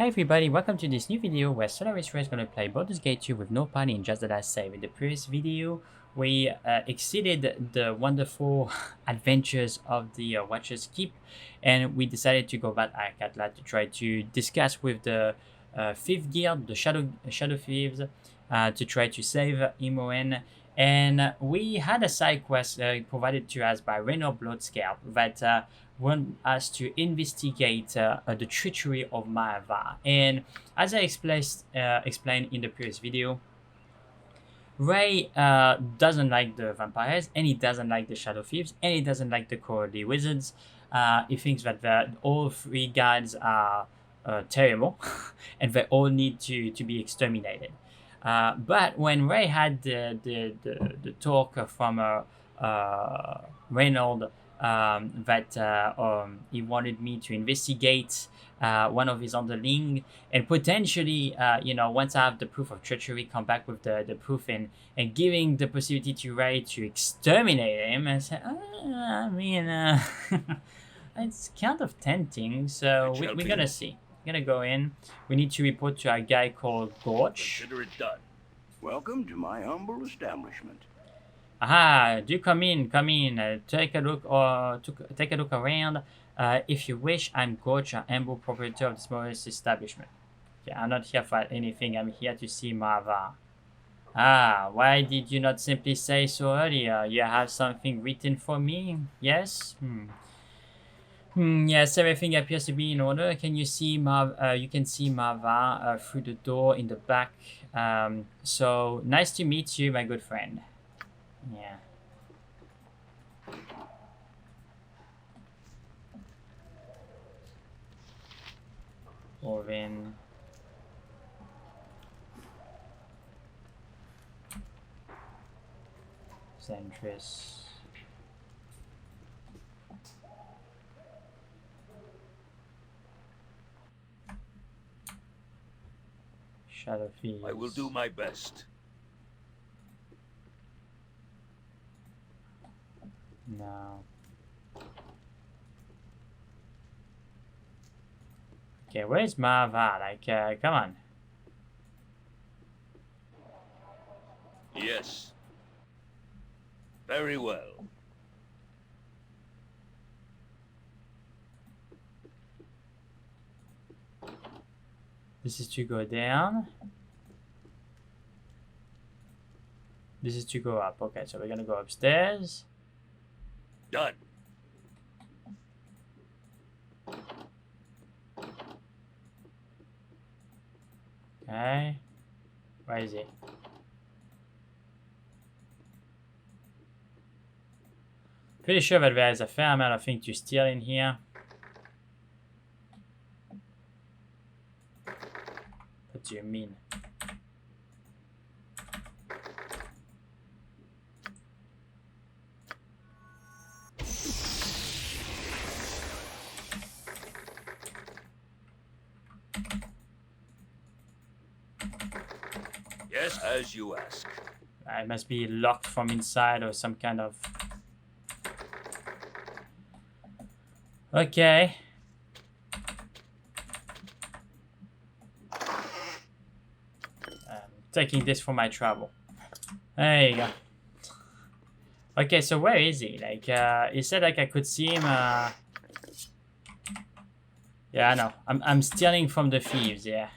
Hi everybody, welcome to this new video where Solaris is going to play Baldur's Gate 2 with no party in just the last save. In the previous video, we exceeded the wonderful adventures of the Watcher's Keep, and we decided to go back at Atla to try to discuss with the 5th Guild, the Shadow Thieves, to try to save Imoen. And we had a side quest provided to us by Raynor Bloodscalp that want us to investigate the treachery of Mae'var. And as I explained in the previous video, Ray doesn't like the vampires, and he doesn't like the Shadow Thieves, and he doesn't like the Cowardly Wizards. He thinks that all three guys are terrible, and they all need to be exterminated. But when Ray had the talk from Reynold that he wanted me to investigate one of his underling and potentially, once I have the proof of treachery, come back with the proof and giving the possibility to Ray to exterminate him. I said, it's kind of tempting, so we're gonna see. We're gonna go in. We need to report to a guy called Gorch. Consider it done. Welcome to my humble establishment. Aha! Do come in. Take a look around. If you wish, I'm Gorch, an humble proprietor of this modest establishment. Okay, I'm not here for anything. I'm here to see Mae'var. Ah, why did you not simply say so earlier? You have something written for me? Yes? Yes, everything appears to be in order. Can you see you can see Mae'var through the door in the back. So nice to meet you, my good friend. Yeah. Orvin. Zentris. Shadow Thieves. I will do my best. No. Okay, where's Mae'var? Like, come on. Yes. Very well. This is to go down. This is to go up. Okay, so we're gonna go upstairs. Done. Okay. Where is he? Pretty sure that there is a fair amount of things to steal in here. What do you mean? Yes, as you ask. It must be locked from inside or some kind of... Okay. Taking this for my trouble. There you go. Okay, so where is he? Like, he said like I could see him. Yeah, I know. I'm stealing from the thieves. Yeah.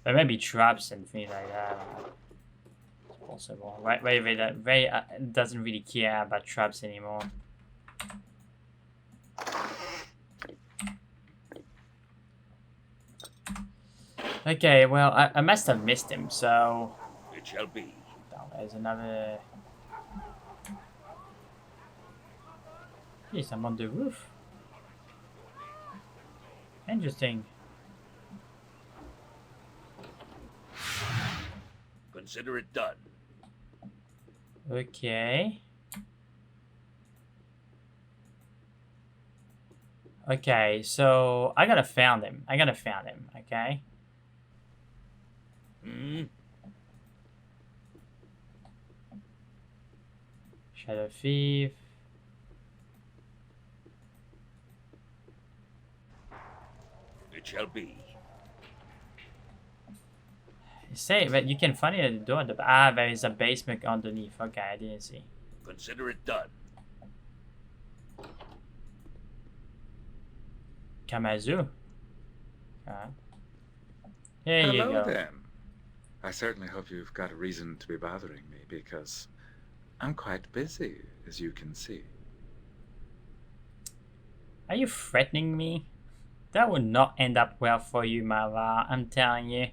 There may be traps and things like that. It's possible. Ray doesn't really care about traps anymore. Okay, well, I must have missed him, so... It shall be. Oh, there's another... Yes, I'm on the roof. Interesting. Consider it done. Okay. Okay, so I gotta found him. Okay? Shadow Thief. it shall be. Say, but you can find it at the door. Ah, there is a basement underneath. Okay, I didn't see. Consider it done. Kamazu. Here you Hello, go. then. I certainly hope you've got a reason to be bothering me, because I'm quite busy, as you can see. Are you threatening me? That would not end up well for you, Mae'var, I'm telling you.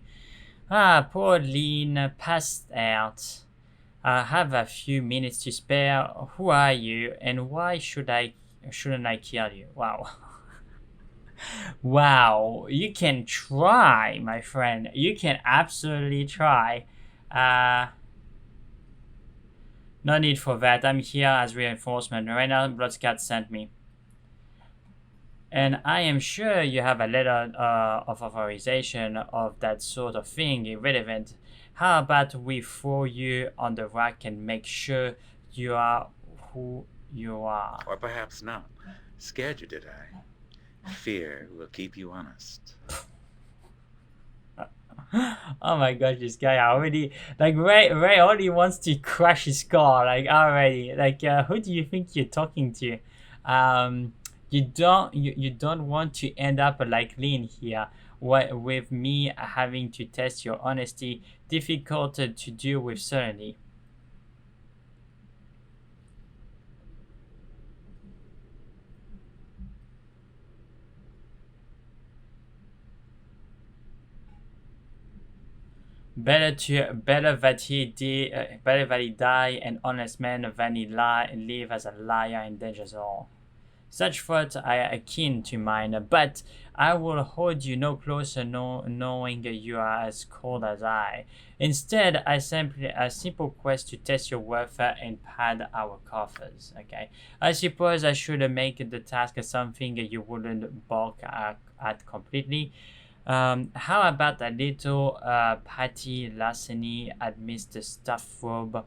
Ah, poor Lean passed out. I have a few minutes to spare. Who are you, and why shouldn't I kill you? Wow. Wow, you can try, my friend. You can absolutely try. No need for that. I'm here as reinforcement. Right now, Bloodscat sent me. And I am sure you have a letter of authorization of that sort of thing irrelevant. How about we throw you on the rack and make sure you are who you are? Or perhaps not. Scared you, did I? Fear will keep you honest. Oh my gosh, this guy already, like, Ray already wants to crush his skull, like, already. Like, who do you think you're talking to? You don't want to end up like Lean here, with me having to test your honesty. Difficult to do with certainty. Better that he die an honest man than he live as a liar and dangerous all. Such thoughts are akin to mine, but I will hold you no closer, knowing you are as cold as I. Instead, a simple quest to test your worth and pad our coffers. Okay, I suppose I should make the task something you wouldn't balk at completely. How about a little petty larceny amidst the stuffed robe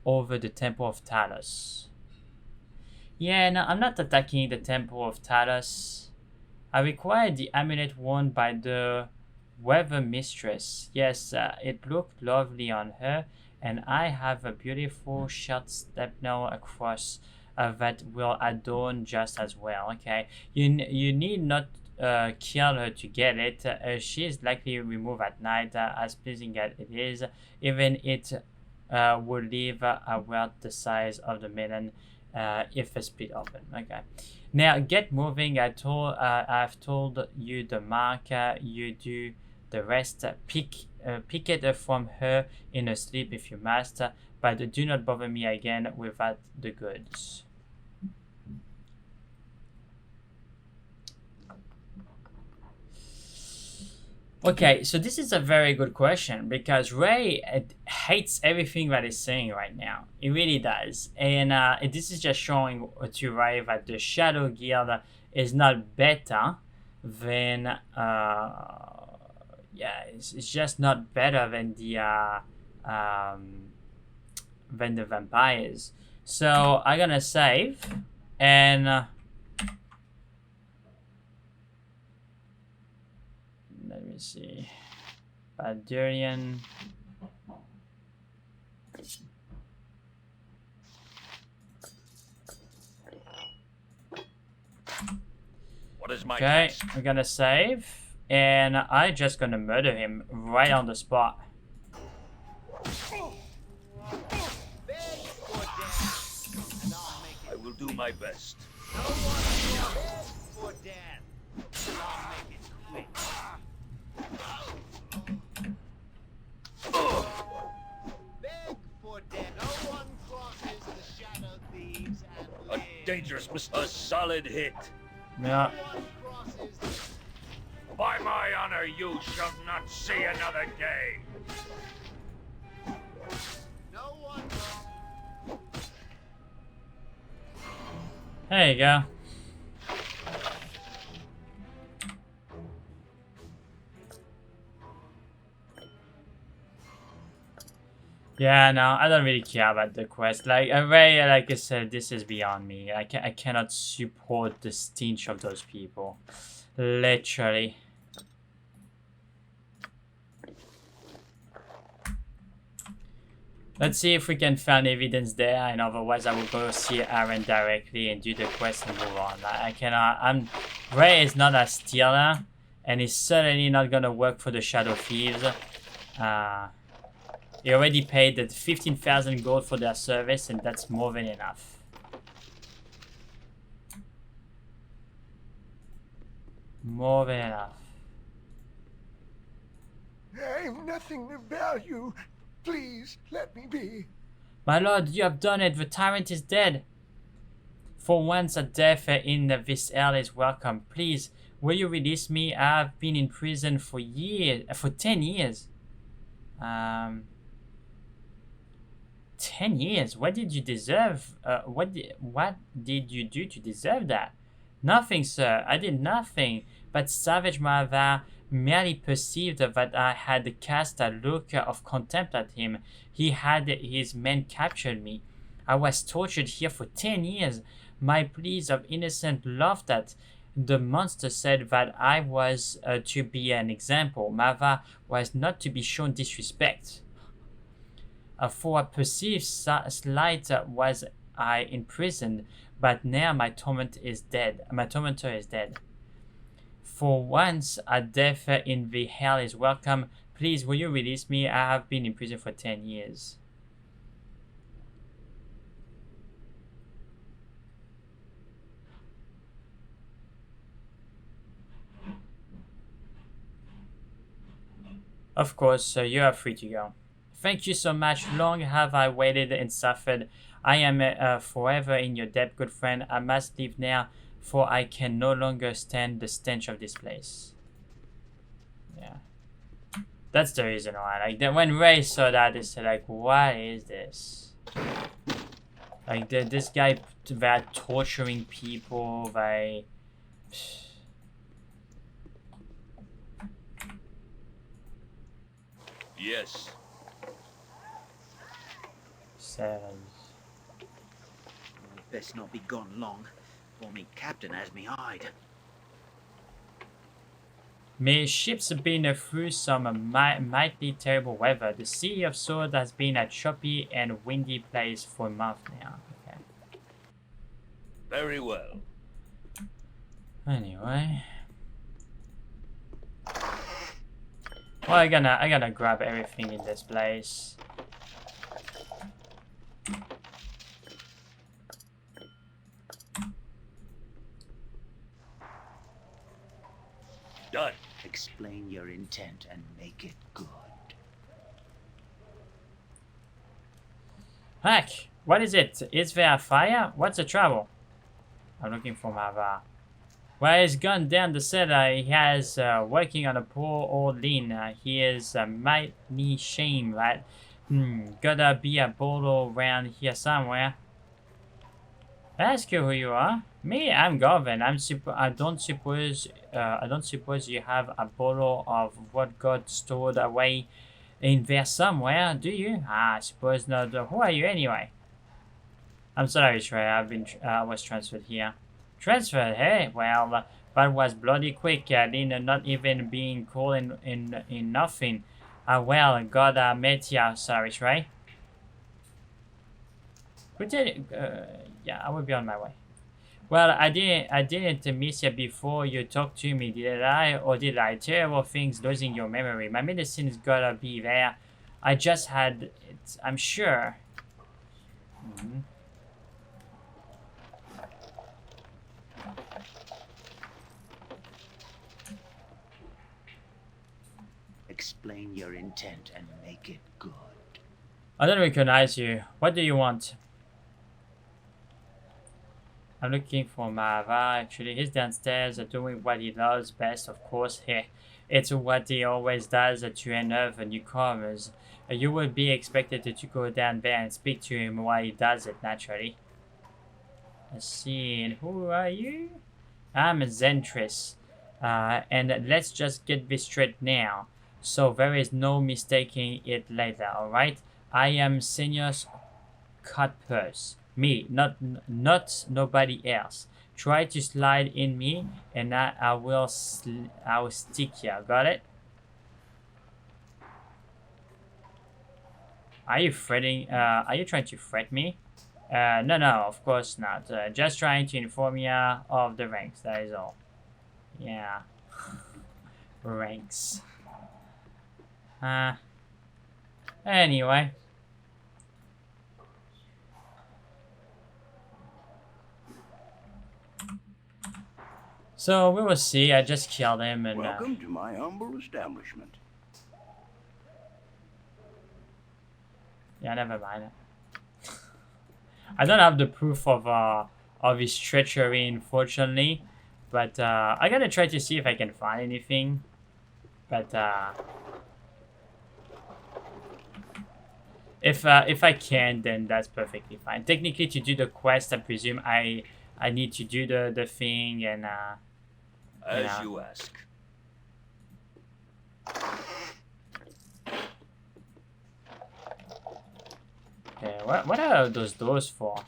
over the Temple of Talos? Yeah, no, I'm not attacking the Temple of Talos. I require the amulet worn by the Weather Mistress. Yes, it looked lovely on her, and I have a beautiful short stepnel across that will adorn just as well. Okay, you need not kill her to get it. She is likely removed at night, as pleasing as it is. Even it would leave a world the size of the melon. If a split open. Okay, now get moving. I've told you the mark. You do the rest. Pick it from her in her sleep if you must, but do not bother me again without the goods. Okay, so this is a very good question, because Ray hates everything that he's saying right now. He really does. And this is just showing to Ray that the Shadow Guild is not better than... yeah, it's just not better than the vampires. So I'm gonna save, and... let me see. Baldurian. What is my Okay, task? I'm gonna save, and I'm just gonna murder him right on the spot. I will do my best. A dangerous mistake. A solid hit. Yeah. By my honor, you shall not see another day. There you go. Yeah, no, I don't really care about the quest. Like I said, this is beyond me. I cannot support the stench of those people. Literally. Let's see if we can find evidence there, and otherwise I will go see Aaron directly and do the quest and move on. I cannot. Ray is not a stealer, and he's certainly not gonna work for the Shadow Thieves. He already paid the 15,000 gold for their service, and that's more than enough. More than enough. I'm nothing of value. Please, let me be. My lord, you have done it. The tyrant is dead. For once, a death in this hell is welcome. Please, will you release me? I have been in prison for years, for 10 years. 10 years? What did you deserve? What did you do to deserve that? Nothing, sir. I did nothing. But savage Mae'var merely perceived that I had cast a look of contempt at him. He had his men captured me. I was tortured here for 10 years. My pleas of innocence laughed at. The monster said that I was to be an example. Mae'var was not to be shown disrespect. For a perceived slight was I imprisoned, but now my tormentor is dead. For once, a death in the hell is welcome. Please, will you release me? I have been in prison for 10 years. Of course, you are free to go. Thank you so much. Long have I waited and suffered. I am forever in your debt, good friend. I must leave now, for I can no longer stand the stench of this place. Yeah. That's the reason why. Like, when Ray saw that, they said, like, what is this? Like, this guy, they're torturing people, Yes. says... I'd best not be gone long, for me captain has me hide. May ships have been through some mighty terrible weather. The City of Sword has been a choppy and windy place for a month now. Okay. Very well. Anyway. Well, I gotta grab everything in this place. Done. Explain your intent and make it good. Heck, what is it? Is there a fire? What's the trouble? I'm looking for Mae'var. Well, he's gone down the cellar. He has working on a poor old Lin. He is mighty shame that. Gotta be a bottle around here somewhere. Ask you who you are. Me, I'm Govern. I don't suppose you have a bottle of what God stored away in there somewhere, do you? I suppose not. Who are you anyway? I'm Solaris, right? I was transferred here. Transferred, hey? Well, that was bloody quick. Lin not even being called in nothing. Well, God met ya, Solaris, right? Yeah, I will be on my way. Well, I didn't miss you before you talked to me, did I? Or did I? Terrible things, losing your memory. My medicine's gotta be there. I just had it, I'm sure. Explain your intent and make it good. I don't recognize you. What do you want? I'm looking for Mae'var. Actually, he's downstairs doing what he loves best, of course. It's what he always does to unnerve newcomers. You would be expected to go down there and speak to him while he does it, naturally. Let's see, and who are you? I'm Zentris. And let's just get this straight now, so there is no mistaking it later, alright? I am Senior's Cutpurse. Me, not nobody else. Try to slide in me, and I will stick ya. Got it? Are you threatening? Are you trying to threat me? No, of course not. Just trying to inform you of the ranks, that is all. Yeah. Ranks. Anyway. So we will see. I just killed him and Welcome to my humble establishment. yeah, never mind. I don't have the proof of his treachery, unfortunately, but I gotta try to see if I can find anything. But if I can, then that's perfectly fine. Technically, to do the quest, I presume I need to do the thing and As you ask. Okay, what are those doors for?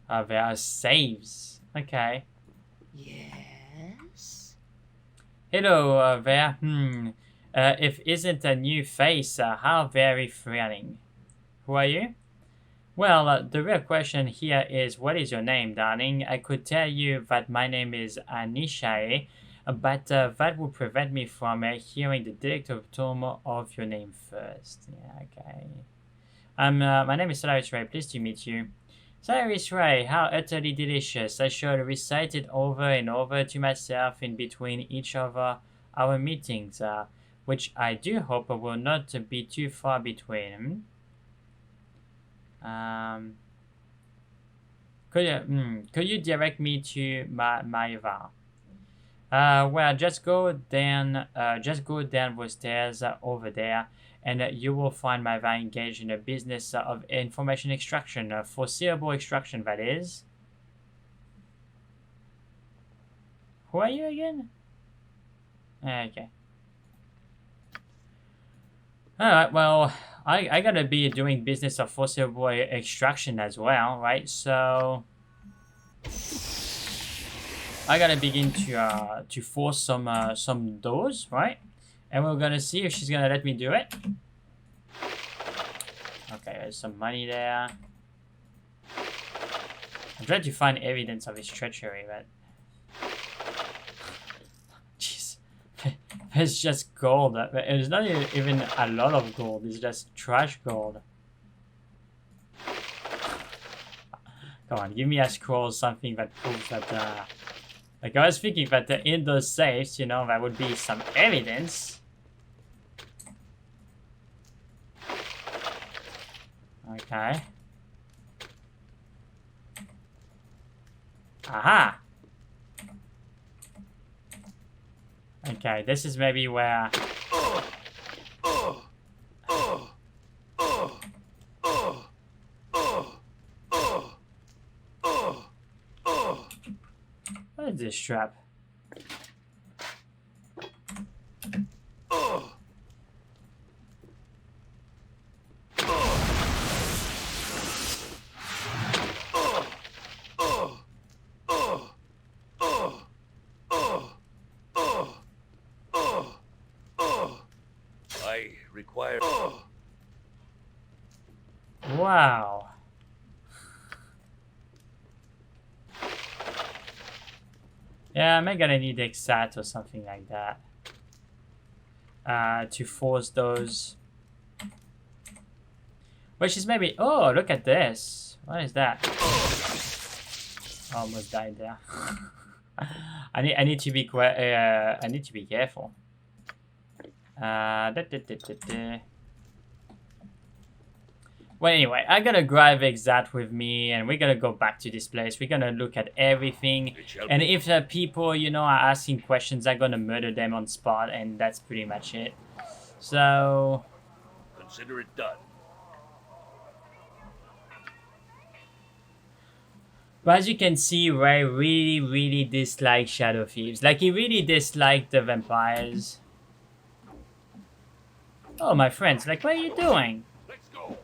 They are saves. Okay. Yes? Hello there. If isn't a new face, how very thrilling. Who are you? Well, the real question here is, what is your name, darling? I could tell you that my name is Anishae, but that would prevent me from hearing the detective tone of your name first. Yeah, okay. My name is Solaris Ray. Pleased to meet you. Solaris Ray, how utterly delicious. I shall recite it over and over to myself in between each of our meetings, which I do hope will not be too far between. Could you direct me to Mae'var? Well, just go down the stairs over there, and you will find Mae'var engaged in a business of information extraction, foreseeable extraction, that is. Who are you again? Okay. Alright, well, I gotta be doing business of foreseeable extraction as well, right? So I gotta begin to force some doors, right? And we're gonna see if she's gonna let me do it. Okay, there's some money there. I'm trying to find evidence of his treachery, but jeez, it's just gold. It's not even a lot of gold. It's just trash gold. Come on, give me a scroll, something that proves that. Like I was thinking that in those safes, you know, there would be some evidence. Okay. Aha! Okay, this is maybe where... What is this trap? I require... Wow. Yeah, I'm gonna need Exat or something like that. To force those. Which is maybe... Oh, look at this. What is that? Almost died there. I need to be I need to be careful. Well, anyway, I gotta grab Exat with me, and we're gonna go back to this place. We're gonna look at everything, and if people, you know, are asking questions, I'm gonna murder them on spot, and that's pretty much it. So, Consider it done. but as you can see, Ray really dislikes Shadow Thieves. Like, he really disliked the vampires. Oh, my friends, like, what are you doing? Let's go.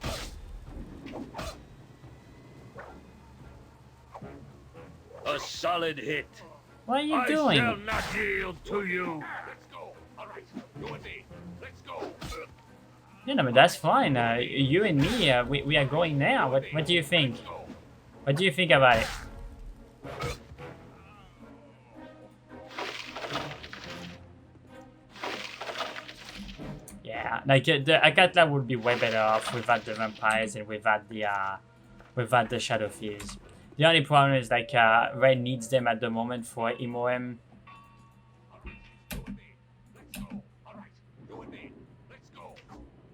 A solid hit. What are you doing? I shall not yield to you. Let's go. All right, you and me. Let's go. Yeah, no, but that's fine. You and me, we are going now. What do you think? What do you think about it? Yeah, like the Agatha would be way better off without the vampires and without the shadow thieves. The only problem is like Ray needs them at the moment for MOM.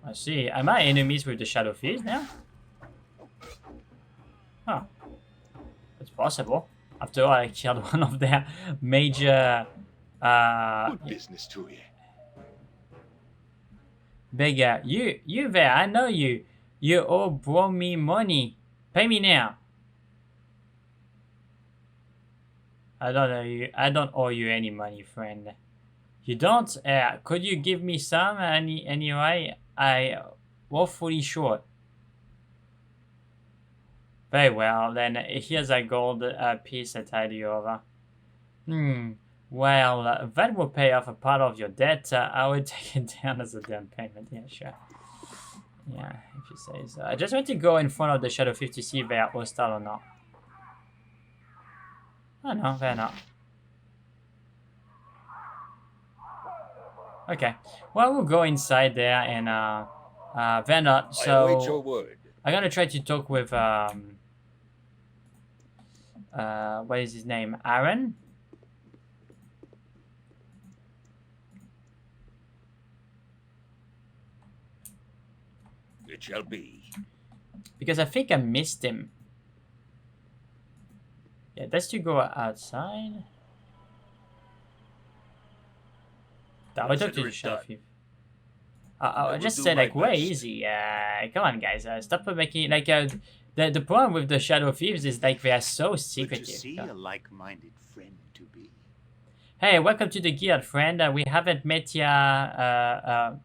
I see. Am I enemies with the shadow thieves now? Huh. It's possible. After all, I killed one of their major Good business to you. Beggar, you there, I know you. You all brought me money. Pay me now. I don't owe you any money, friend. You don't? Could you give me some anyway? I woefully short. Very well, then here's a gold piece I tied you over. Well, that will pay off a part of your debt. I would take it down as a down payment. Yeah, sure. Yeah, if you say so. I just want to go in front of the Shadow 50 to see if they are hostile or not. Oh no, they're not. Okay. Well, we'll go inside there and they're not. I await your So word. I'm gonna try to talk with what is his name? Aaron? It shall be. Because I think I missed him. Yeah, let's to go outside. I would talk to Consider the it Shadow done. Thief. I I will just do said my like way best. easy. Come on, guys. Stop making like the problem with the Shadow Thieves is like they are so Good to secretive. see a like-minded friend to be. Hey, welcome to the guild, friend. We haven't met yet.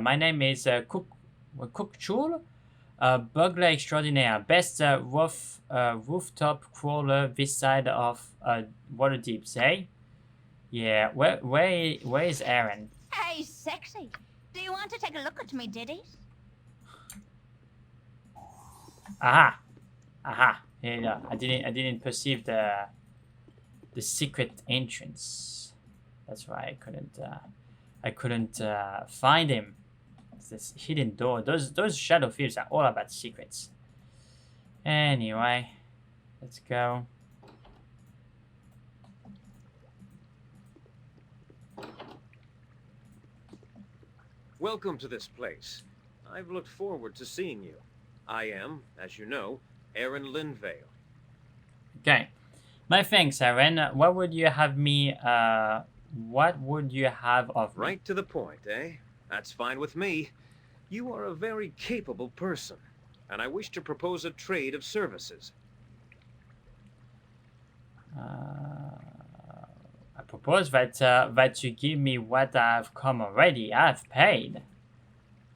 My name is Cook Chul, burglar extraordinaire, best rooftop crawler this side of water deeps, eh? Yeah. Where is Aaron? Hey, sexy. Do you want to take a look at me ditties? Aha. Here you go. I didn't perceive the secret entrance. That's why I couldn't find him. It's this hidden door. Those shadow thieves are all about secrets. Anyway, let's go. Welcome to this place. I've looked forward to seeing you. I am, as you know, Aaron Linvale. Okay. My thanks, Aaron. What would you have me what would you have of me? Right to the point, eh? That's fine with me. You are a very capable person, and I wish to propose a trade of services. I propose that you give me what I've come already. I've paid.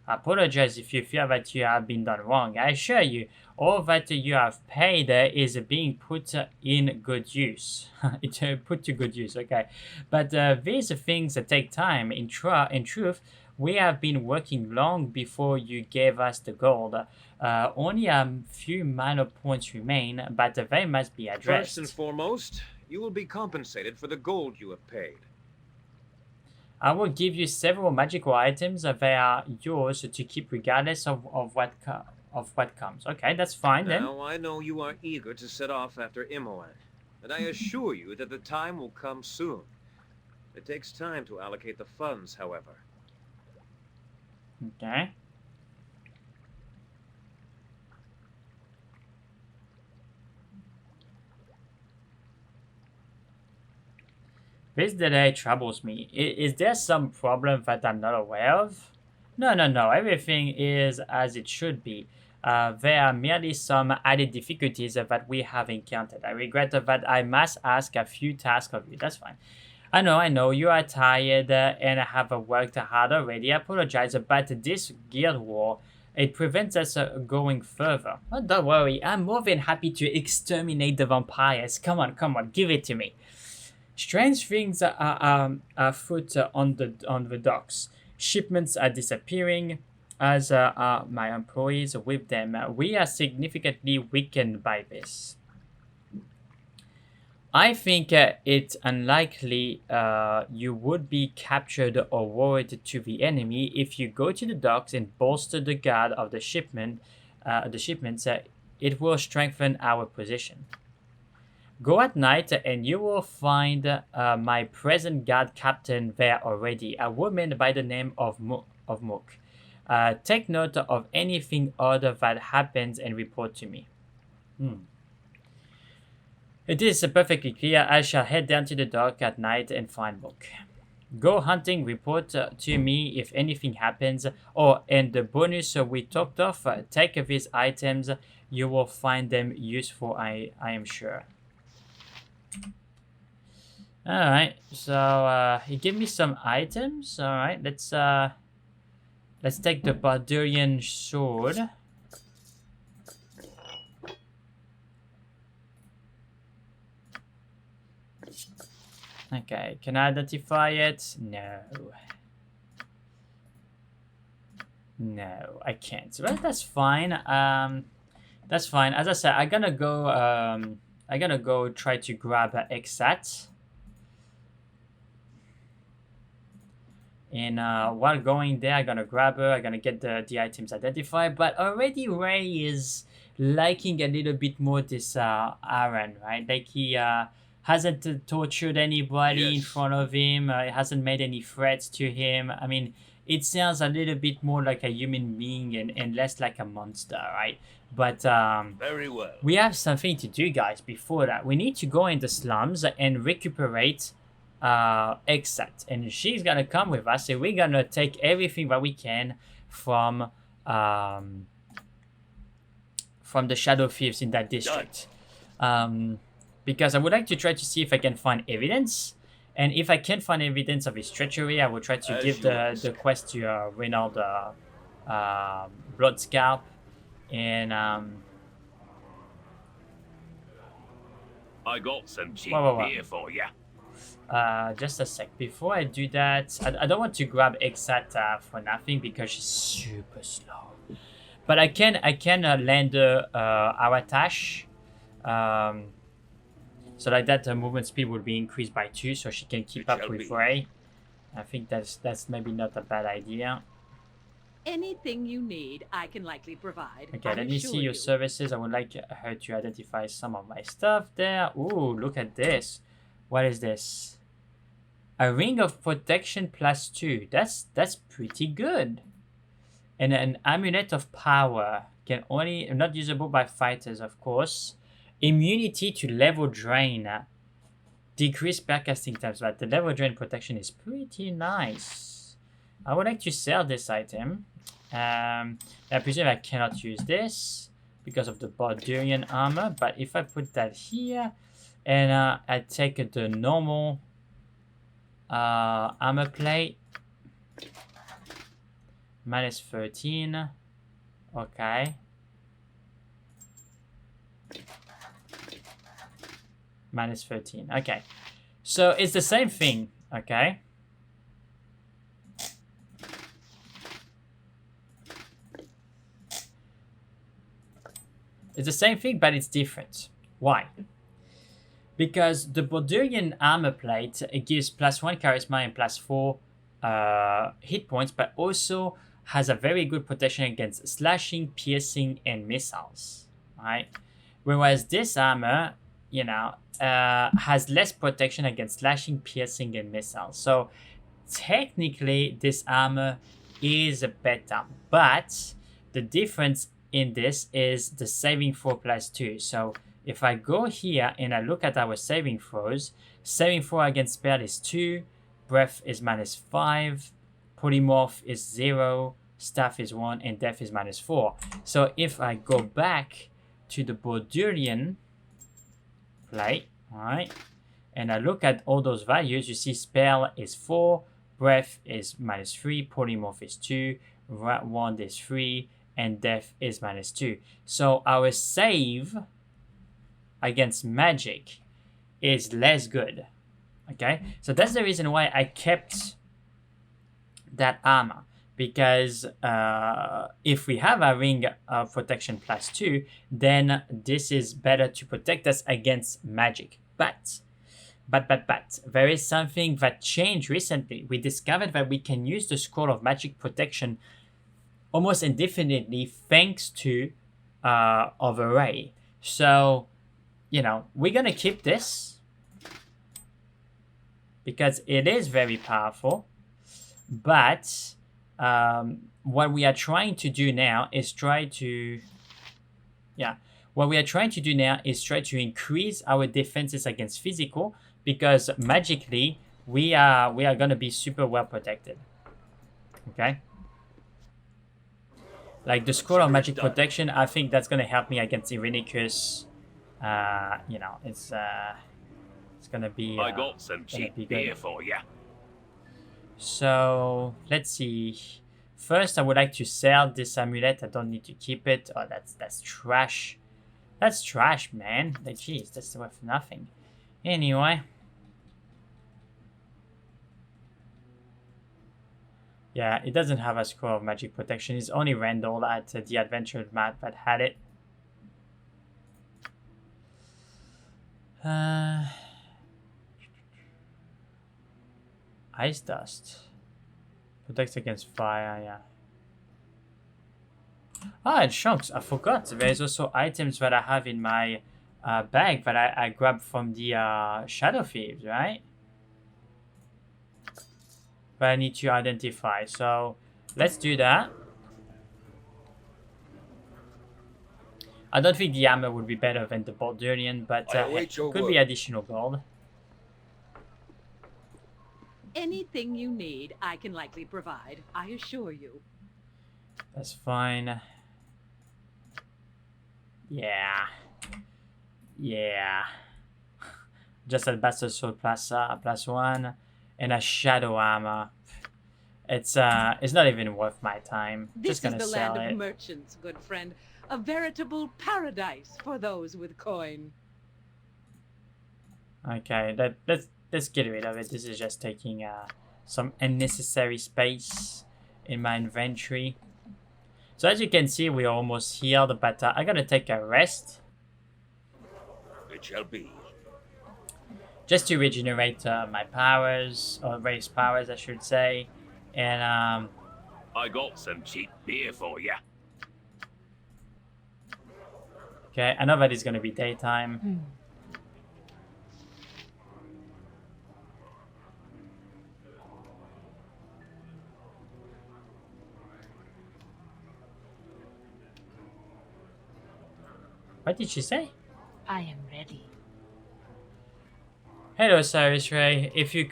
I apologize if you feel that you have been done wrong. I assure you, all that you have paid is being put in good use. It's put to good use, okay? But these are things that take time. In truth, we have been working long before you gave us the gold. Only a few minor points remain, but they must be addressed. First and foremost, you will be compensated for the gold you have paid. I will give you several magical items that are yours to keep regardless of what comes. Okay, that's fine then. Now, I know you are eager to set off after Imoan, and I assure you that the time will come soon. It takes time to allocate the funds, however. Okay. This delay troubles me. Is there some problem that I'm not aware of? No. Everything is as it should be. There are merely some added difficulties that we have encountered. I regret that I must ask a few tasks of you. That's fine. I know you are tired and have worked hard already. I apologize, but this guild war, it prevents us going further. Oh, don't worry, I'm more than happy to exterminate the vampires. Come on, give it to me. Strange things are afoot on the docks. Shipments are disappearing, as are my employees with them. We are significantly weakened by this. I think it's unlikely you would be captured or worried to the enemy if you go to the docks and bolster the guard of the shipments. It will strengthen our position. Go at night and you will find my present guard captain there already, a woman by the name of Mook. Take note of anything odd that happens and report to me. It is perfectly clear. I shall head down to the dock at night and find Mook. Go hunting, report to me if anything happens. Oh, and the bonus we talked of, take these items. You will find them useful, I am sure. Alright, so he gave me some items. Alright, let's take the Baldurian sword. Okay, can I identify it? No. No, I can't. Well, that's fine. That's fine. As I said, I'm gonna go try to grab Exat. And while going there, I'm gonna grab her. I'm gonna get the items identified. But already Ray is liking a little bit more this Aaron, right? Like he hasn't tortured anybody in front of him. Hasn't made any threats to him. I mean, it sounds a little bit more like a human being and less like a monster, right? But Very well. we have something to do, guys. Before that, we need to go in the slums and recuperate Exat, and she's gonna come with us, and we're gonna take everything that we can from the Shadow Thieves in that district. Because I would like to try to see if I can find evidence, and if I can find evidence of his treachery, I will try to give the quest to Reynald Blood Scalp, and I got some cheap beer for you. just a sec. Before I do that, I don't want to grab Exat for nothing because she's super slow. But I can land Aratash, so like that movement speed will be increased by 2, so she can keep up with Ray. I think that's maybe not a bad idea. Anything you need, I can likely provide. Okay, let me see your services. I would like her to identify some of my stuff there. Ooh, look at this. What is this? A ring of protection +2. That's pretty good. And an amulet of power. Can only not usable by fighters, of course. Immunity to level drain. Decreased spellcasting times, but the level drain protection is pretty nice. I would like to sell this item. I presume I cannot use this because of the Baldurian armor, but if I put that here and I take the normal armor plate, -13, okay. -13, okay. So it's the same thing, okay. It's the same thing, but it's different. Why? Because the Baldurian armor plate, it gives +1 charisma and +4 hit points, but also has a very good protection against slashing, piercing, and missiles. Right? Whereas this armor, you know, has less protection against slashing, piercing, and missiles. So technically, this armor is better, but the difference in this is the saving throw +2. So if I go here and I look at our saving throws, saving throw against spell is 2, breath is -5, polymorph is 0, staff is 1, and death is -4. So if I go back to the Baldurian plate, alright, and I look at all those values, you see spell is 4, breath is -3, polymorph is 2, wand is 3, and death is -2. So our save against magic is less good. Okay, so that's the reason why I kept that armor, because if we have a ring of protection +2, then this is better to protect us against magic. But there is something that changed recently. We discovered that we can use the scroll of magic protection almost indefinitely thanks to overlay. So, you know, we're gonna keep this because it is very powerful. But what we are trying to do now is try to increase our defenses against physical, because magically we are gonna be super well protected. Okay. Like the scroll of magic protection, I think that's gonna help me against Irenicus. You know, it's gonna be. I got some cheap beer for ya. So let's see. First, I would like to sell this amulet. I don't need to keep it. Oh, that's trash. That's trash, man. Like, jeez, that's worth nothing. Anyway. Yeah, it doesn't have a scroll of magic protection. It's only Randall at the adventure map that had it. Ice dust. Protects against fire, yeah. Ah, and chunks. I forgot. There's also items that I have in my bag that I grabbed from the Shadow Thieves, right? But I need to identify. So let's do that. I don't think the armor would be better than the Baldurian, but it could be additional gold. Anything you need, I can likely provide, I assure you. That's fine. Yeah. Yeah. Just a Bastard Sword +1 and a Shadow Armor. It's not even worth my time. This Just gonna is the sell land it. of merchants, good friend. A veritable paradise for those with coin. Okay, let's get rid of it. This is just taking some unnecessary space in my inventory. So as you can see, we're almost healed, but I gotta take a rest. It shall be. Just to regenerate my powers, or raise powers, I should say. And I got some cheap beer for ya. okay, I know that it's gonna be daytime. What did she say? I am ready. Hello, Solaris Ray. If you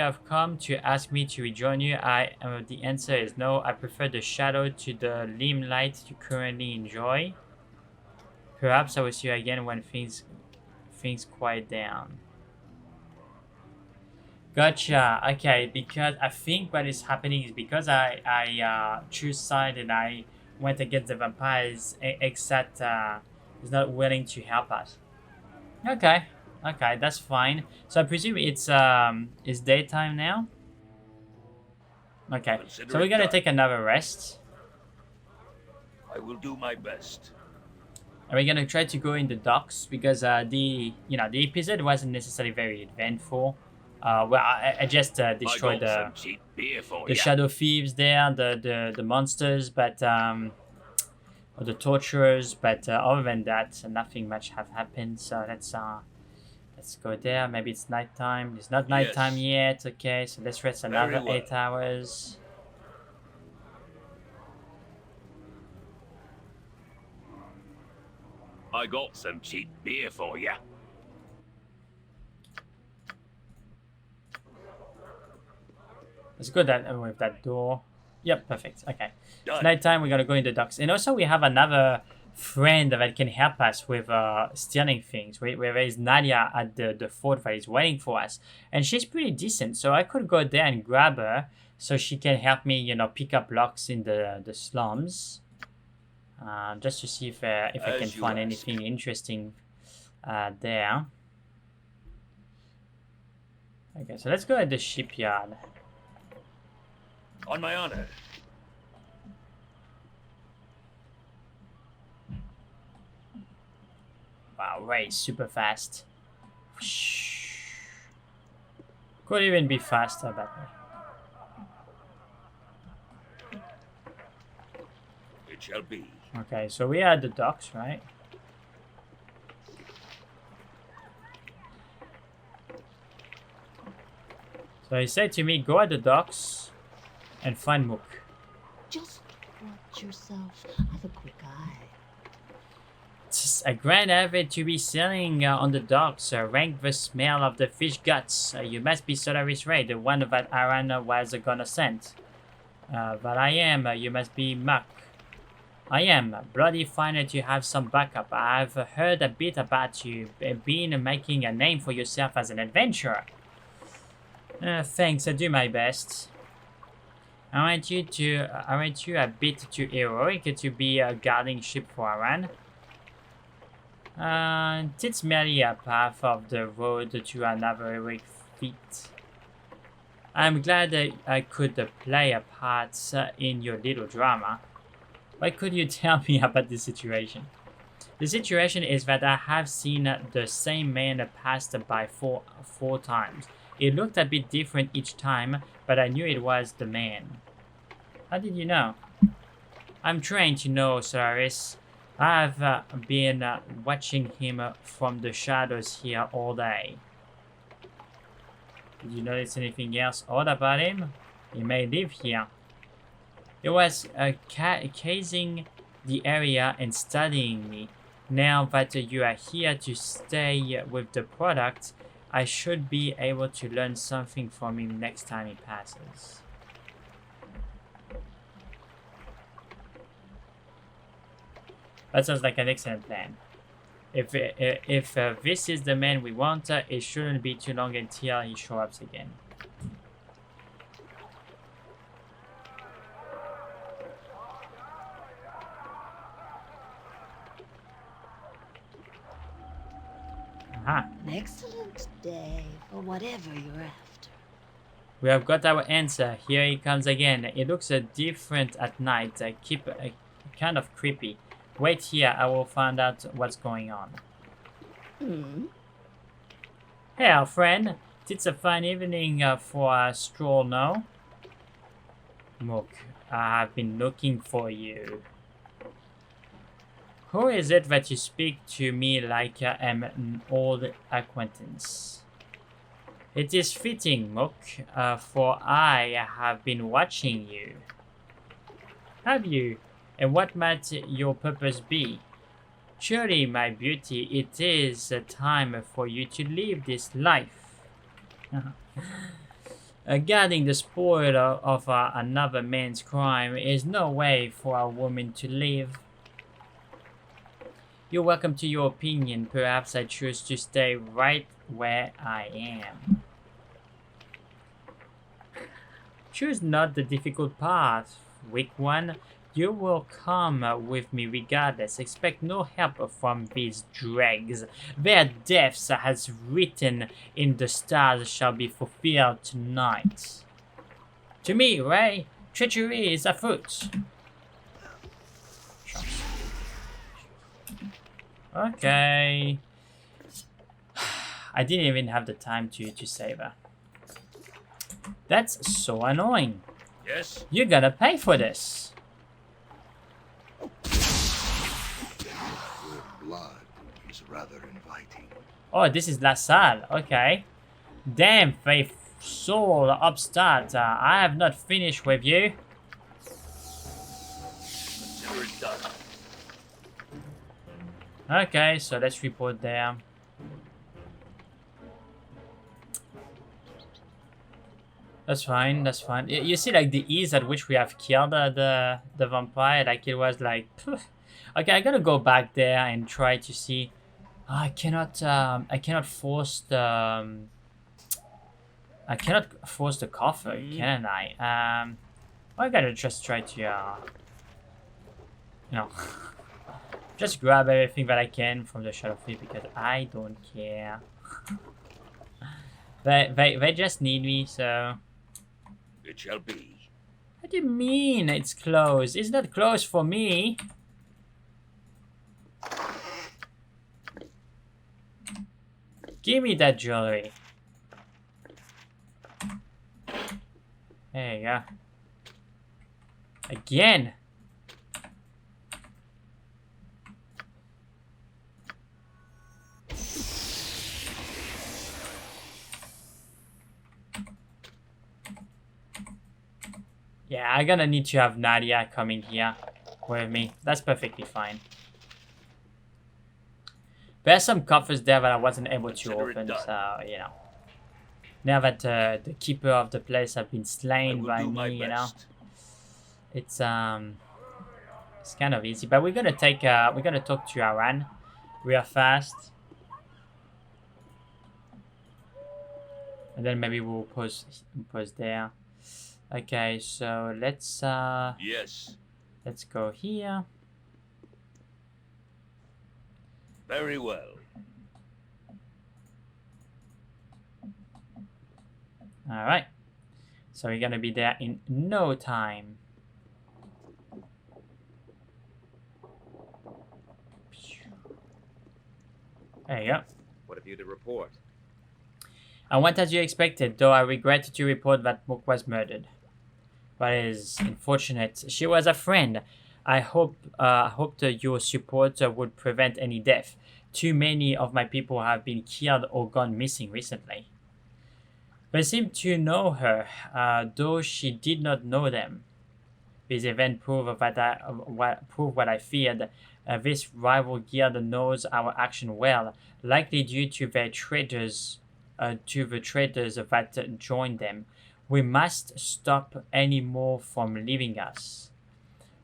have come to ask me to rejoin you, the answer is no. I prefer the shadow to the limelight you currently enjoy. Perhaps I will see you again when things quiet down. Gotcha. Okay, because I think what is happening is because I choose side and I went against the vampires, except is not willing to help us. Okay. Okay, that's fine. So I presume it's daytime now. Okay, so we're gonna take another rest. I will do my best. And we're gonna try to go in the docks because the episode wasn't necessarily very eventful. Well, I just destroyed the Shadow Thieves there, the monsters, but or the torturers. But other than that, nothing much have happened. So let's go there. Maybe it's nighttime. It's not nighttime yet. Okay, so let's rest another 8 hours. I got some cheap beer for ya. Let's go with that door. Yep, perfect. Okay. It's nighttime. We're gonna go in the docks, and also we have another friend that can help us with stealing things. There is Nadia at the fort that is waiting for us, and she's pretty decent. So I could go there and grab her, so she can help me, pick up locks in the slums. Just to see if I can find anything interesting there. Okay, so let's go at the shipyard. On my honor. Wow, Ray is super fast. Could even be faster, but It shall be. okay, so we are at the docks, right? So he said to me, go at the docks and find Mook. Just watch yourself. Have a quick eye. It's a grand effort to be sailing on the docks. Rank the smell of the fish guts. You must be Solaris Ray, the one that Aran was gonna send. But I am. You must be Muck. I am. Bloody fine to have some backup. I've heard a bit about you. Been making a name for yourself as an adventurer. Thanks, I do my best. I want you a bit too heroic to be guarding ship for Aran. It's merely a path of the road to another heroic feat. I'm glad that I could play a part in your little drama. What could you tell me about the situation? The situation is that I have seen the same man passed by four times. It looked a bit different each time, but I knew it was the man. How did you know? I'm trained to know, Solaris. I've been watching him from the shadows here all day. Did you notice anything else odd about him? He may live here. He was casing the area and studying me. Now that you are here to stay with the product, I should be able to learn something from him next time he passes. That sounds like an excellent plan. If this is the man we want, it shouldn't be too long until he shows up again. Aha. An excellent day for whatever you're after. We have got our answer. Here he comes again. It looks different at night. Kind of creepy. Wait here, I will find out what's going on. Hey, our friend. It's a fine evening for a stroll, no? Mook, I have been looking for you. Who is it that you speak to me like I am an old acquaintance? It is fitting, Mook, for I have been watching you. Have you? And what might your purpose be? Surely, my beauty, it is a time for you to live this life. Guarding the spoil of another man's crime is no way for a woman to live. You're welcome to your opinion. Perhaps I choose to stay right where I am. Choose not the difficult path, weak one. You will come with me regardless. Expect no help from these dregs. Their deaths, as written in the stars, shall be fulfilled tonight. To me, Ray, treachery is afoot. Okay. I didn't even have the time to save her. That's so annoying. Yes? You're gonna pay for this. Your blood is rather inviting. Oh, this is La Salle. Okay. Damn, faith soul upstart. I have not finished with you. Consider it done. Okay, so let's report there. That's fine, that's fine. You see, like, the ease at which we have killed the vampire, like, it was like... Okay, I gotta go back there and try to see... Oh, I cannot force the... I cannot force the coffer, can I? I gotta just try to, you know... just grab everything that I can from the Shadow Fleet because I don't care. They just need me, so... It shall be. What do you mean it's closed? It's not closed for me. Give me that jewelry. There you go. Again. Yeah, I'm gonna need to have Nadia coming here with me. That's perfectly fine. There's some coffers there that I wasn't able to open, so, you know. Now that the keeper of the place have been slain by me, you know. It's kind of easy. But we're gonna take, we're gonna talk to Aran real fast. And then maybe we'll pause there. Okay, so let's Yes. let's go here. Very well. All right. So we're gonna be there in no time. There you go. What have you to report? I went as you expected, though I regret to report that Mook was murdered. But it is unfortunate. She was a friend. I hoped your support would prevent any death. Too many of my people have been killed or gone missing recently. They seem to know her, though she did not know them. This event proved what I feared. This rival guild knows our action well, likely due to their traders, to the traders that joined them. We must stop any more from leaving us.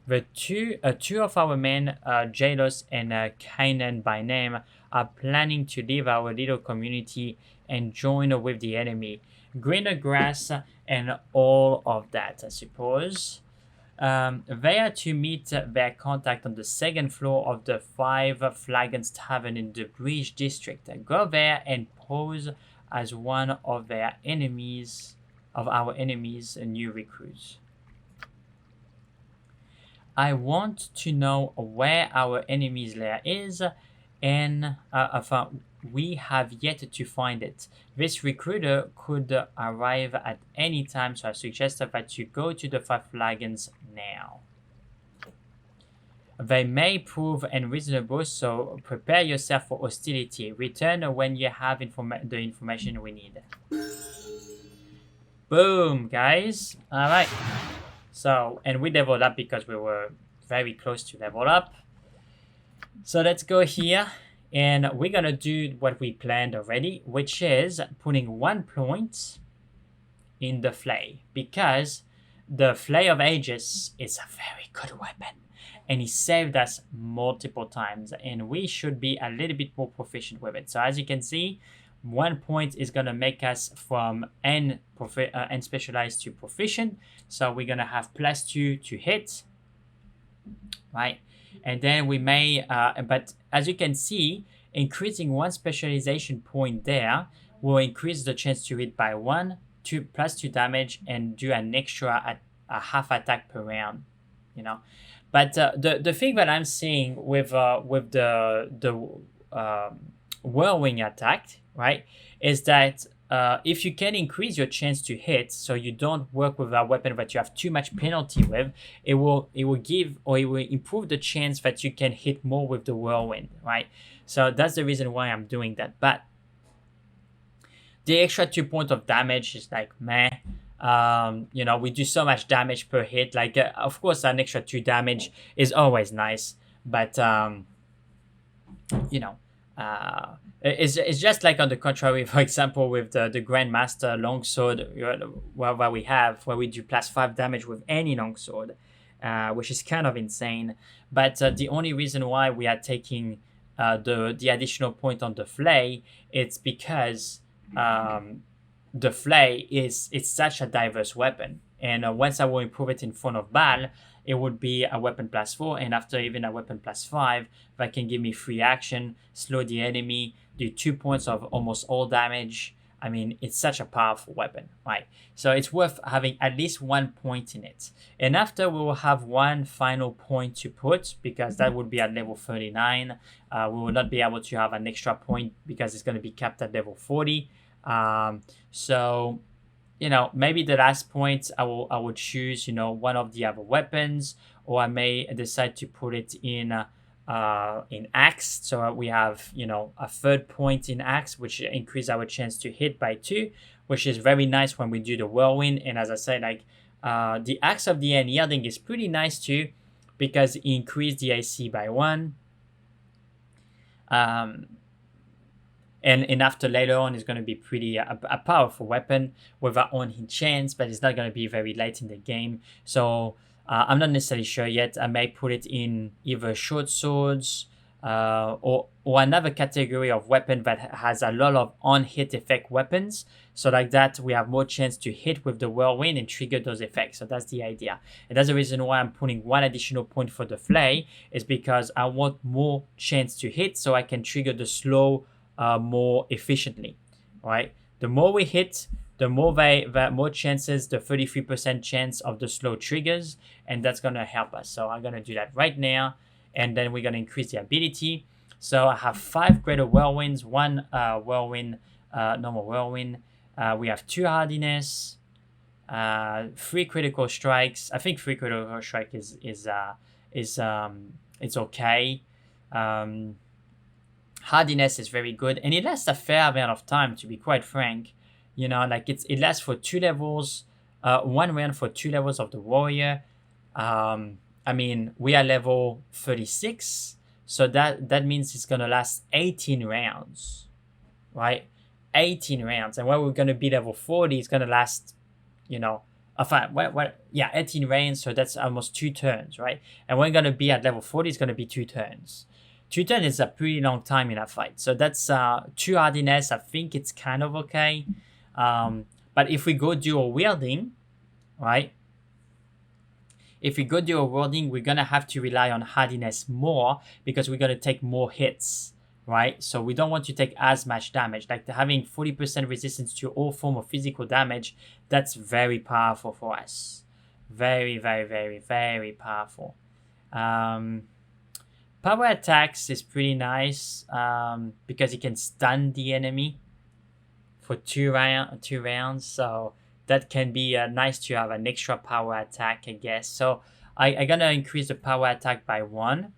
The two of our men, Jalos and Kainan by name, are planning to leave our little community and join with the enemy. Greener grass and all of that, I suppose. They are to meet their contact on the second floor of the Five Flagons Tavern in the Bridge District. Go there and pose as one of their enemies, of our enemies, new recruits. I want to know where our enemy's lair is, and we have yet to find it. This recruiter could arrive at any time, so I suggest that you go to the Five Flagons now. They may prove unreasonable, so prepare yourself for hostility. Return when you have the information we need. Boom, guys. Alright. So, and we leveled up because we were very close to level up. So let's go here. And we're gonna do what we planned already, which is putting 1 point in the Flay. Because the Flay of Aegis is a very good weapon. And he saved us multiple times. And we should be a little bit more proficient with it. So as you can see, 1 point is gonna make us from N specialized to proficient. So we're gonna have +2 to hit. Right? And then we may, but as you can see, increasing 1 specialization point there will increase the chance to hit by 1, +2 damage, and do an extra a half attack per round. You know, but the thing that I'm seeing with the whirlwind attack, right, is that if you can increase your chance to hit, so you don't work with a weapon that you have too much penalty with, it will give, or it will improve the chance that you can hit more with the whirlwind, right? So that's the reason why I'm doing that. But the extra 2 points of damage is like meh. You know, we do so much damage per hit. Like, of course, an extra 2 damage is always nice, but you know. It's just like on the contrary, for example, with the Grandmaster Longsword, where we do +5 damage with any longsword, which is kind of insane. But the only reason why we are taking the additional point on the Flay, it's because the Flay it's such a diverse weapon, and once I will improve it in front of Bal, it would be a weapon +4, and after even a weapon +5, that can give me free action, slow the enemy, do 2 points of almost all damage, I mean, it's such a powerful weapon, right? So it's worth having at least 1 point in it. And after, we will have one final point to put, because that would be at level 39. We will not be able to have an extra point because it's going to be capped at level 40. So, you know, maybe the last point I would choose, you know, one of the other weapons, or I may decide to put it in axe, so we have, you know, a third point in axe, which increase our chance to hit by 2, which is very nice when we do the whirlwind. And as I said, like the axe of the unyielding is pretty nice too, because it increased the AC by 1. And after later on, it's going to be pretty a powerful weapon with our own hit chance, but it's not going to be very late in the game. So I'm not necessarily sure yet. I may put it in either short swords or another category of weapon that has a lot of on-hit effect weapons. So like that, we have more chance to hit with the whirlwind and trigger those effects. So that's the idea. And that's the reason why I'm putting 1 additional point for the flay, is because I want more chance to hit so I can trigger the slow more efficiently, right? The more we hit, the more more chances, the 33% chance of the slow triggers, and that's going to help us. So I'm going to do that right now, and then we're going to increase the ability. So I have 5 greater whirlwinds, 1 whirlwind, normal whirlwind. We have 2 hardiness, 3 critical strikes. I think 3 critical strike is it's okay. Hardiness is very good, and it lasts a fair amount of time, to be quite frank. You know, like it lasts for 2 levels, 1 round for 2 levels of the warrior. I mean, we are level 36, so that means it's gonna last 18 rounds, right? 18 rounds, and when we're gonna be level 40, it's gonna last, you know, 18 rounds, so that's almost 2 turns, right? And when we're gonna be at level 40, it's gonna be 2 turns. 2 turns is a pretty long time in a fight, so that's 2 hardiness. I think it's kind of okay. But if we go dual wielding, right? If we go dual wielding, we're gonna have to rely on hardiness more, because we're gonna take more hits, right? So we don't want to take as much damage. Like having 40% resistance to all form of physical damage, that's very powerful for us. Very, very, very, very powerful. Power attacks is pretty nice, because you can stun the enemy for 2 rounds. So that can be nice to have an extra power attack, I guess. So I'm gonna increase the power attack by 1,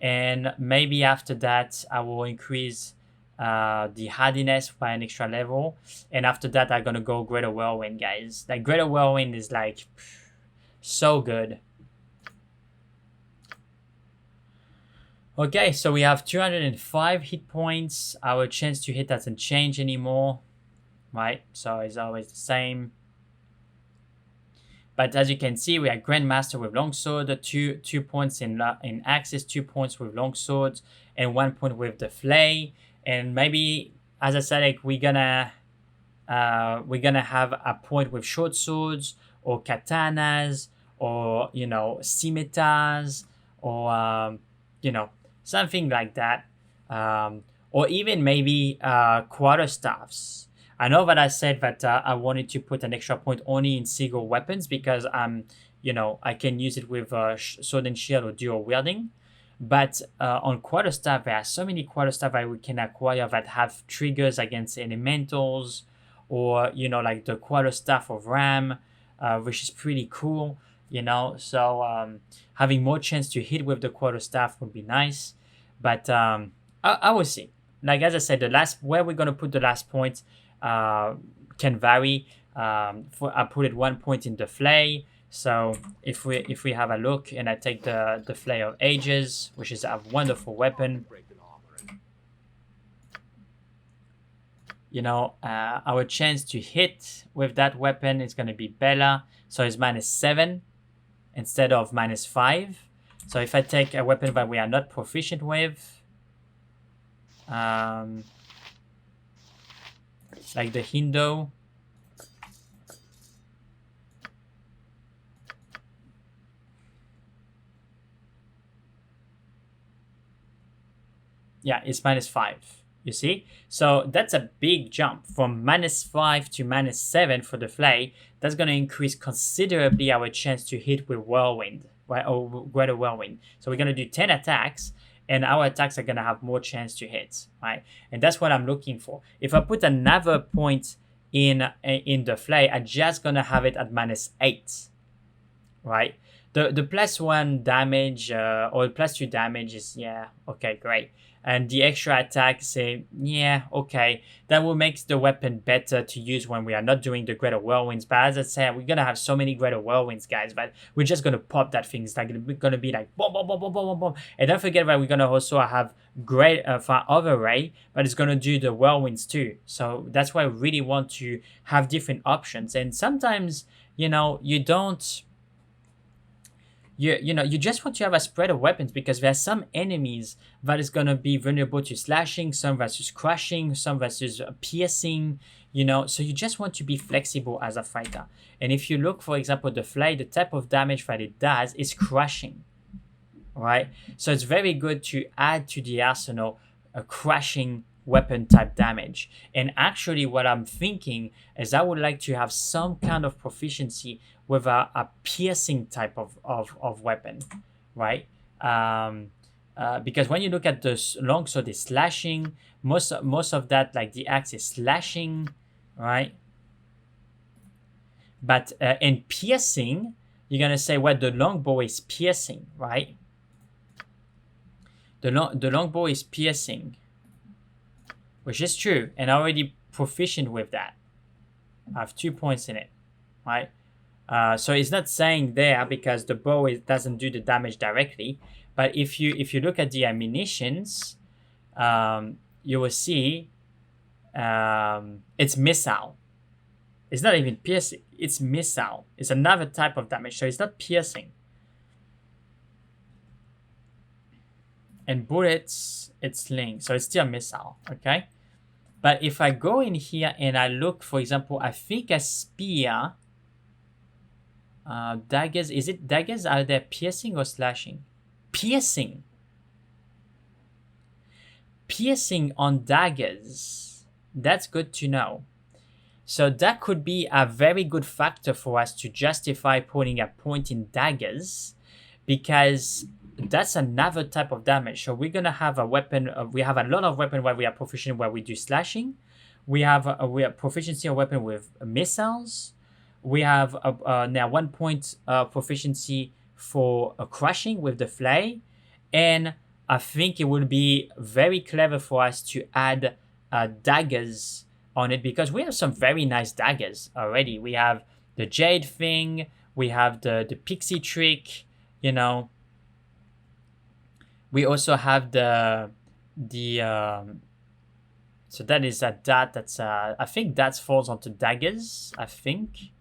and maybe after that I will increase the hardiness by an extra level, and after that I'm gonna go greater whirlwind, guys. Like greater whirlwind is like so good. Okay, so we have 205 hit points. Our chance to hit doesn't change anymore, right? So it's always the same. But as you can see, we are Grandmaster with Longsword, 2 points in Axes, 2 points with Longswords, and 1 point with the Flay. And maybe, as I said, like we're gonna have a point with short swords or katanas, or you know, scimitars, or you know, something like that, or even maybe quarterstaffs. I know that I said that I wanted to put an extra point only in single weapons, because you know, I can use it with sword and shield or dual wielding. But on quarterstaff, there are so many quarterstaff that we can acquire that have triggers against elementals, or you know, like the quarterstaff of Ram, which is pretty cool. You know, so having more chance to hit with the quarterstaff would be nice. But I will see. Like as I said, where we're gonna put the last point can vary. I put it 1 point in the Flay. So if we have a look, and I take the Flay of Ages, which is a wonderful weapon, you know, our chance to hit with that weapon is gonna be better. So it's -7 instead of -5. So if I take a weapon that we are not proficient with, like the Hindo, yeah, it's -5. You see? So that's a big jump from -5 to -7 for the flay. That's going to increase considerably our chance to hit with whirlwind, right? Or greater whirlwind. So we're going to do 10 attacks, and our attacks are going to have more chance to hit, right? And that's what I'm looking for. If I put another point in the flay, I'm just going to have it at -8, right? The +1 damage or +2 damage is, yeah, okay, great. And the extra attack, say, yeah, okay, that will make the weapon better to use when we are not doing the greater whirlwinds. But as I said, we're gonna have so many greater whirlwinds, guys, but we're just gonna pop that thing. It's like gonna be like boom, boom, boom, boom, boom, boom. And don't forget that we're gonna also have great other ray, but it's gonna do the whirlwinds too. So that's why I really want to have different options. And sometimes, you know, you don't. You just want to have a spread of weapons, because there are some enemies that is going to be vulnerable to slashing, some versus crushing, some versus piercing, you know, so you just want to be flexible as a fighter. And if you look, for example, the flay, the type of damage that it does is crushing, right? So it's very good to add to the arsenal a crushing weapon type damage. And actually what I'm thinking is I would like to have some kind of proficiency with a piercing type of weapon, right? Because when you look at the longsword, it's slashing. Most of that, like the axe, is slashing, right? But in piercing, you're gonna say, well, the longbow is piercing, right? The longbow is piercing, which is true, and I'm already proficient with that. I have 2 points in it, right? So it's not saying there because the bow doesn't do the damage directly. But if you look at the ammunitions, you will see it's missile. It's not even piercing. It's missile. It's another type of damage. So it's not piercing. And bullets, it's sling. So it's still missile. Okay. But if I go in here and I look, for example, I think a spear. Daggers, is it daggers? Are they piercing or slashing? Piercing. Piercing on daggers. That's good to know. So that could be a very good factor for us to justify putting a point in daggers, because that's another type of damage. So we're gonna have a weapon. We have a lot of weapon where we are proficient where we do slashing. We have proficiency of weapon with missiles. We have now 1 point proficiency for crushing with the flay. And I think it would be very clever for us to add daggers on it, because we have some very nice daggers already. We have the jade thing. We have the pixie trick, you know. We also have the so that is a dart. That's I think that falls onto daggers, I think.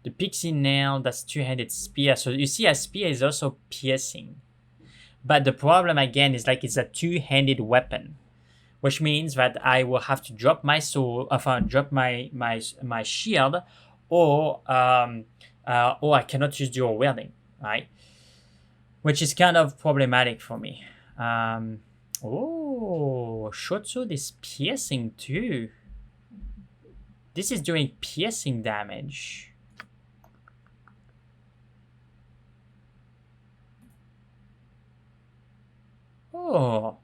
The pixie nail, that's two-handed spear. So you see a spear is also piercing. But the problem again is like it's a two-handed weapon, which means that I will have to drop my sword, drop my shield, or I cannot just do a wielding, right? Which is kind of problematic for me. Oh, short sword is piercing too. This is doing piercing damage. Oh,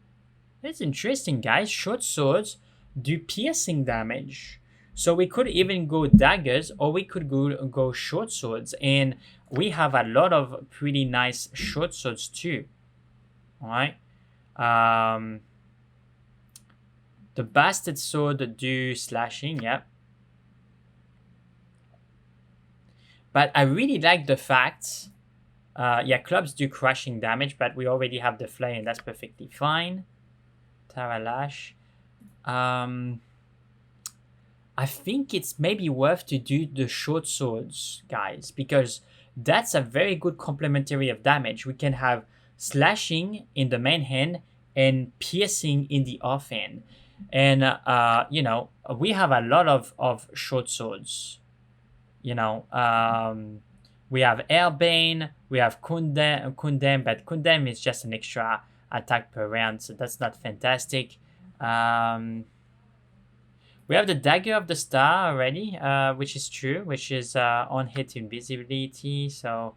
that's interesting, guys. Short swords do piercing damage. So we could even go daggers, or we could go short swords. And we have a lot of pretty nice short swords too. All right. The bastard sword do slashing, yep. But I really like the fact, yeah, clubs do crushing damage, but we already have the flay, and that's perfectly fine. Taralash. I think it's maybe worth to do the short swords, guys, because that's a very good complementary of damage. We can have slashing in the main hand and piercing in the offhand. And, you know, we have a lot of short swords. You know, We have Airbane, we have Kundem, but Kundem is just an extra attack per round, so that's not fantastic. We have the Dagger of the Star already, which is true, which is on hit invisibility, so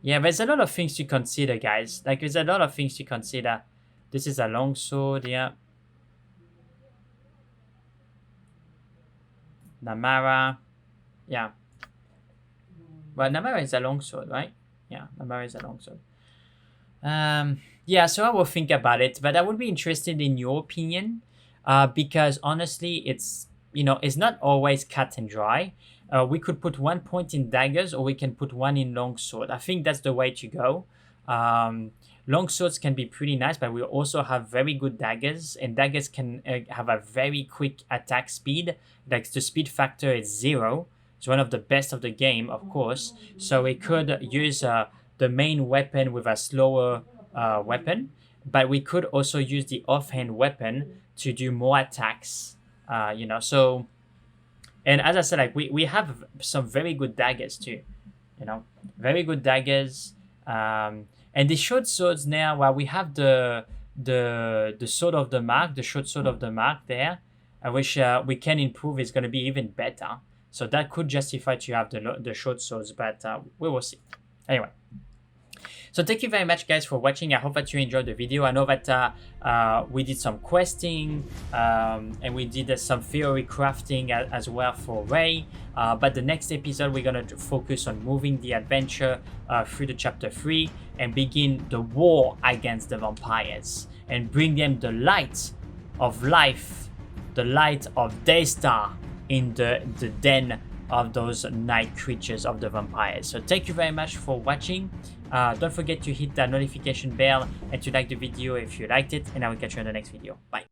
yeah, there's a lot of things to consider, guys. Like, there's a lot of things to consider. This is a longsword, yeah. Namara, yeah. Well, Namara is a longsword, right? Yeah, Namara is a longsword. Yeah, so I will think about it, but I would be interested in your opinion, because honestly, it's, you know, it's not always cut and dry. We could put 1 point in daggers, or we can put 1 in longsword. I think that's the way to go. Longswords can be pretty nice, but we also have very good daggers, and daggers can have a very quick attack speed. Like, the speed factor is 0. It's one of the best of the game, of course. So we could use the main weapon with a slower weapon, but we could also use the offhand weapon to do more attacks. You know, so, and as I said, like, we have some very good daggers too. You know, very good daggers. And the short swords now, well, we have the sword of the mark, the short sword of the mark there, which we can improve is going to be even better. So that could justify to have the short swords, but we will see. Anyway. So thank you very much, guys, for watching. I hope that you enjoyed the video. I know that we did some questing and we did some theory crafting as well for Ray. But the next episode, we're going to focus on moving the adventure through the chapter 3 and begin the war against the vampires and bring them the light of life, the light of Daystar in the den of those night creatures of the vampires. So thank you very much for watching. Don't forget to hit that notification bell and to like the video if you liked it, and I will catch you in the next video. Bye.